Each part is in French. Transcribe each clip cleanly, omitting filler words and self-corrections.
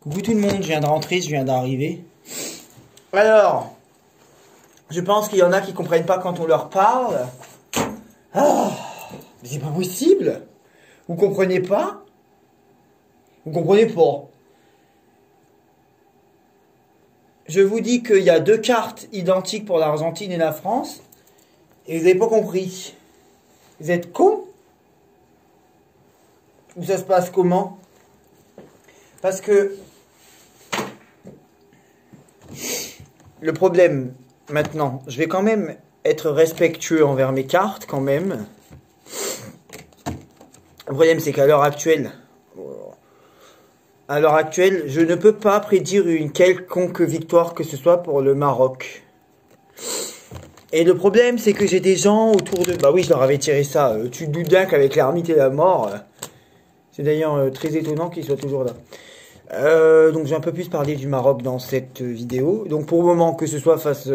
Coucou tout le monde, je viens de rentrer, je viens d'arriver. Alors, je pense qu'il y en a qui comprennent pas quand on leur parle. Ah, mais c'est pas possible. Vous comprenez pas? Vous comprenez pas? Je vous dis qu'il y a deux cartes identiques pour l'Argentine et la France. Et vous n'avez pas compris. Vous êtes cons? Ou ça se passe comment? Parce que le problème, maintenant, je vais quand même être respectueux envers mes cartes, quand même. Le problème, c'est qu'à l'heure actuelle, je ne peux pas prédire une quelconque victoire que ce soit pour le Maroc. Et le problème, c'est que j'ai des gens autour de... Bah oui, je leur avais tiré ça. Tu te doutes bien qu'avec l'ermite et la mort... c'est d'ailleurs très étonnant qu'ils soient toujours là. Donc j'ai un peu plus parlé du Maroc dans cette vidéo. Donc pour le moment, que ce soit face...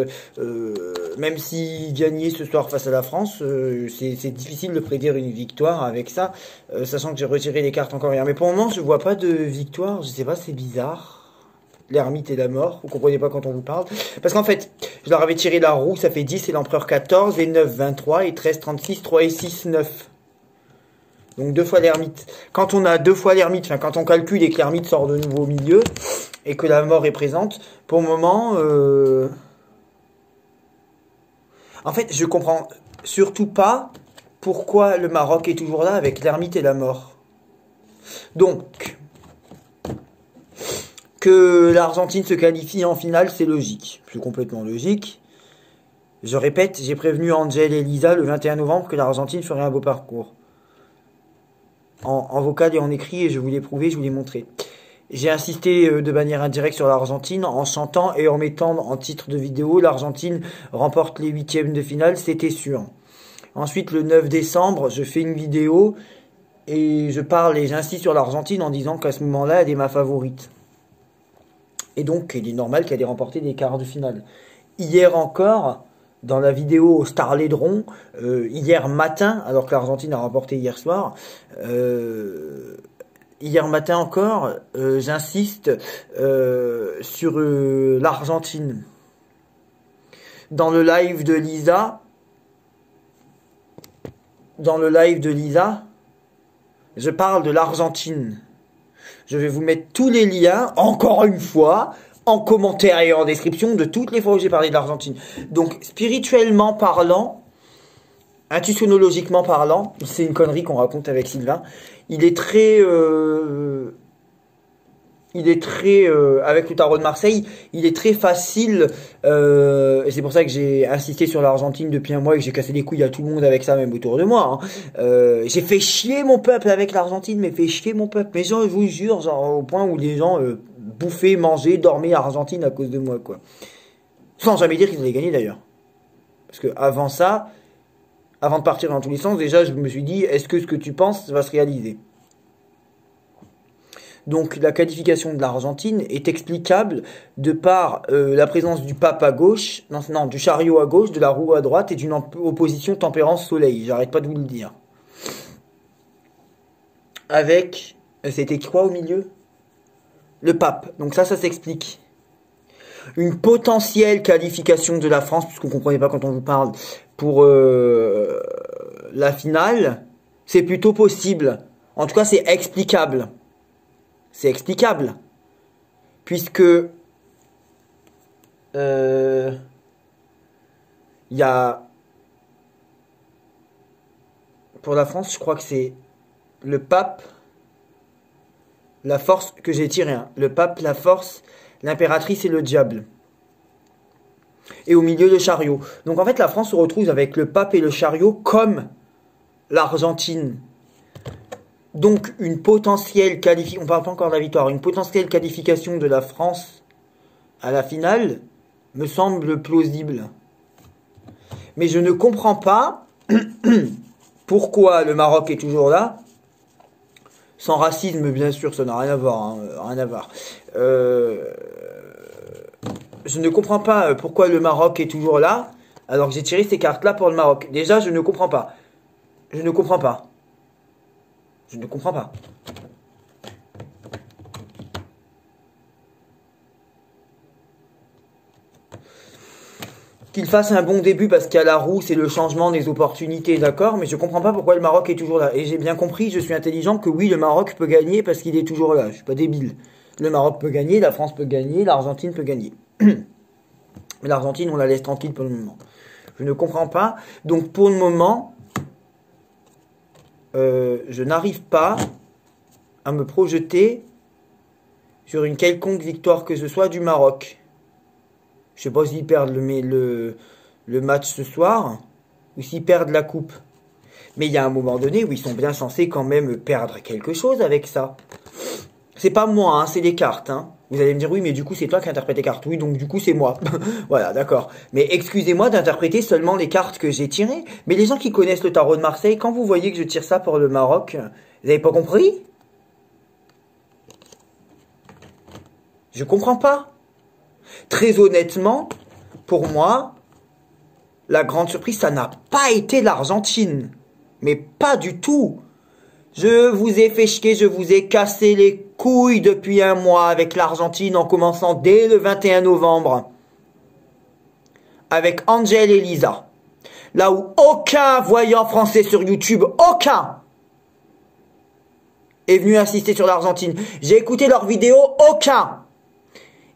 même s'ils gagnaient ce soir face à la France, c'est difficile de prédire une victoire avec ça. Sachant que j'ai retiré les cartes encore hier. Mais pour le moment, je vois pas de victoire. Je sais pas, c'est bizarre. L'ermite et la mort, vous comprenez pas quand on vous parle. Parce qu'en fait, je leur avais tiré la roue, ça fait 10 et l'empereur 14, et 9, 23, et 13, 36, 3 et 6, 9. Donc deux fois l'ermite. Quand on a deux fois l'ermite, enfin quand on calcule et que l'ermite sort de nouveau au milieu, et que la mort est présente, pour le moment... En fait, je comprends surtout pas pourquoi le Maroc est toujours là avec l'ermite et la mort. Donc... que l'Argentine se qualifie en finale, c'est logique. C'est complètement logique. Je répète, j'ai prévenu Angel et Lisa le 21 novembre que l'Argentine ferait un beau parcours. En vocal et en écrit, et je vous l'ai prouvé, je vous l'ai montré. J'ai insisté de manière indirecte sur l'Argentine en chantant et en mettant en titre de vidéo « L'Argentine remporte les huitièmes de finale, c'était sûr ». Ensuite, le 9 décembre, je fais une vidéo et je parle et j'insiste sur l'Argentine en disant qu'à ce moment-là, elle est ma favorite. Et donc, il est normal qu'elle ait remporté des quarts de finale. Hier encore, dans la vidéo au Starledron, hier matin, alors que l'Argentine a remporté hier soir, hier matin encore, j'insiste sur l'Argentine. Dans le live de Lisa, je parle de l'Argentine. Je vais vous mettre tous les liens, encore une fois, en commentaire et en description de toutes les fois où j'ai parlé de l'Argentine. Donc, spirituellement parlant, intuitionnologiquement parlant, c'est une connerie qu'on raconte avec Sylvain, il est très... avec le tarot de Marseille, il est très facile, et c'est pour ça que j'ai insisté sur l'Argentine depuis un mois et que j'ai cassé les couilles à tout le monde avec ça, même autour de moi. Hein. J'ai fait chier mon peuple avec l'Argentine, mais fait chier mon peuple. Mais genre, je vous jure, genre, au point où les gens bouffaient, mangeaient, dormaient Argentine à cause de moi, quoi. Sans jamais dire qu'ils allaient gagner d'ailleurs. Parce que avant ça, avant de partir dans tous les sens, déjà, je me suis dit, est-ce que ce que tu penses va se réaliser ? Donc la qualification de l'Argentine est explicable de par la présence du pape à gauche, non, du chariot à gauche, de la roue à droite et d'une opposition tempérance-soleil. J'arrête pas de vous le dire. Avec, c'était quoi au milieu? Le pape. Donc ça s'explique. Une potentielle qualification de la France, puisqu'on ne comprenait pas quand on vous parle, pour la finale, c'est plutôt possible. En tout cas, c'est explicable. C'est explicable. Puisque il y a... Pour la France, je crois que c'est le pape, la force que j'ai tiré. Hein. Le pape, la force, l'impératrice et le diable. Et au milieu, le chariot. Donc en fait, la France se retrouve avec le pape et le chariot comme l'Argentine. Donc, une potentielle qualification, on parle pas encore de la victoire, une potentielle qualification de la France à la finale me semble plausible. Mais je ne comprends pas pourquoi le Maroc est toujours là. Sans racisme, bien sûr, ça n'a rien à voir. Hein, rien à voir. Je ne comprends pas pourquoi le Maroc est toujours là, alors que j'ai tiré ces cartes-là pour le Maroc. Déjà, je ne comprends pas. Je ne comprends pas. Je ne comprends pas. qu'il fasse un bon début parce qu'il y a la roue, c'est le changement des opportunités, d'accord, mais je comprends pas pourquoi le Maroc est toujours là. Et j'ai bien compris, je suis intelligent, que oui, le Maroc peut gagner parce qu'il est toujours là. Je suis pas débile. Le Maroc peut gagner, la France peut gagner, l'Argentine peut gagner. Mais l'Argentine, on la laisse tranquille pour le moment. Je ne comprends pas. Donc pour le moment, je n'arrive pas à me projeter sur une quelconque victoire que ce soit du Maroc. Je sais pas s'ils perdent le match ce soir ou s'ils perdent la coupe. Mais il y a un moment donné où ils sont bien censés quand même perdre quelque chose avec ça. C'est pas moi, hein, c'est les cartes. Hein. Vous allez me dire, oui, mais du coup, c'est toi qui interprètes les cartes. Oui, donc du coup, c'est moi. Voilà, d'accord. Mais excusez-moi d'interpréter seulement les cartes que j'ai tirées. Mais les gens qui connaissent le tarot de Marseille, quand vous voyez que je tire ça pour le Maroc, vous avez pas compris? Je comprends pas. Très honnêtement, pour moi, la grande surprise, ça n'a pas été l'Argentine. Mais pas du tout. Je vous ai fait chier, je vous ai cassé les couilles depuis un mois avec l'Argentine en commençant dès le 21 novembre. Avec Angel et Lisa. Là où aucun voyant français sur YouTube, aucun, est venu insister sur l'Argentine. J'ai écouté leurs vidéos, aucun.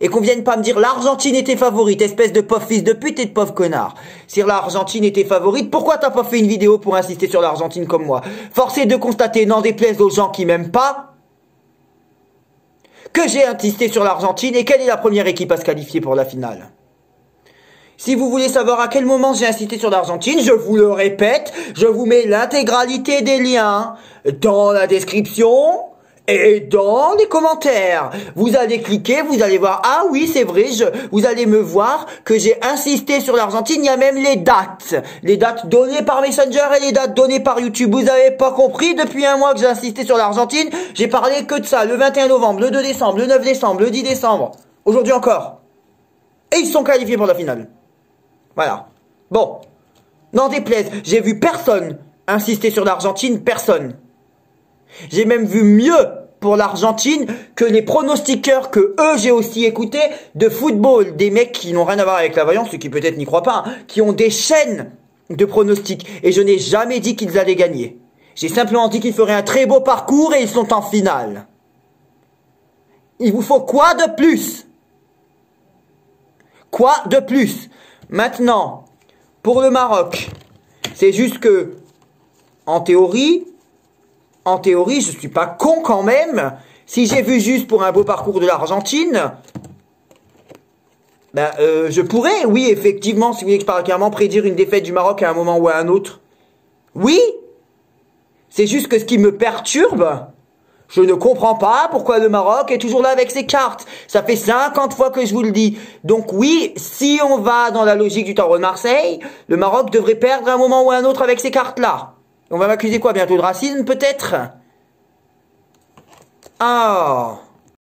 Et qu'on vienne pas me dire l'Argentine était favorite, espèce de pauvre fils de pute et de pauvre connard. Si l'Argentine était favorite, pourquoi t'as pas fait une vidéo pour insister sur l'Argentine comme moi? Forcé de constater, n'en déplaise aux gens qui m'aiment pas, que j'ai insisté sur l'Argentine et quelle est la première équipe à se qualifier pour la finale. Si vous voulez savoir à quel moment j'ai insisté sur l'Argentine, je vous le répète, je vous mets l'intégralité des liens dans la description et dans les commentaires. Vous allez cliquer, vous allez voir, ah oui c'est vrai, vous allez me voir que j'ai insisté sur l'Argentine, il y a même les dates données par Messenger et les dates données par YouTube. Vous avez pas compris, depuis un mois que j'ai insisté sur l'Argentine, j'ai parlé que de ça, le 21 novembre, le 2 décembre, le 9 décembre, le 10 décembre, aujourd'hui encore. Et ils sont qualifiés pour la finale. Voilà. Bon, n'en déplaise, j'ai vu personne insister sur l'Argentine, personne. J'ai même vu mieux pour l'Argentine que les pronostiqueurs que eux j'ai aussi écouté de football, des mecs qui n'ont rien à voir avec la voyance, ceux qui peut-être n'y croient pas, hein, qui ont des chaînes de pronostics. Et je n'ai jamais dit qu'ils allaient gagner. J'ai simplement dit qu'ils feraient un très beau parcours et ils sont en finale. Il vous faut quoi de plus? Quoi de plus? Maintenant, pour le Maroc, c'est juste que, en théorie, je suis pas con quand même. Si j'ai vu juste pour un beau parcours de l'Argentine, ben, je pourrais, oui, effectivement, si vous voulez que je parle clairement, prédire une défaite du Maroc à un moment ou à un autre. Oui, c'est juste que ce qui me perturbe, je ne comprends pas pourquoi le Maroc est toujours là avec ses cartes. Ça fait 50 fois que je vous le dis. Donc oui, si on va dans la logique du tarot de Marseille, le Maroc devrait perdre un moment ou un autre avec ces cartes-là. On va m'accuser quoi bientôt de racisme peut-être? Ah.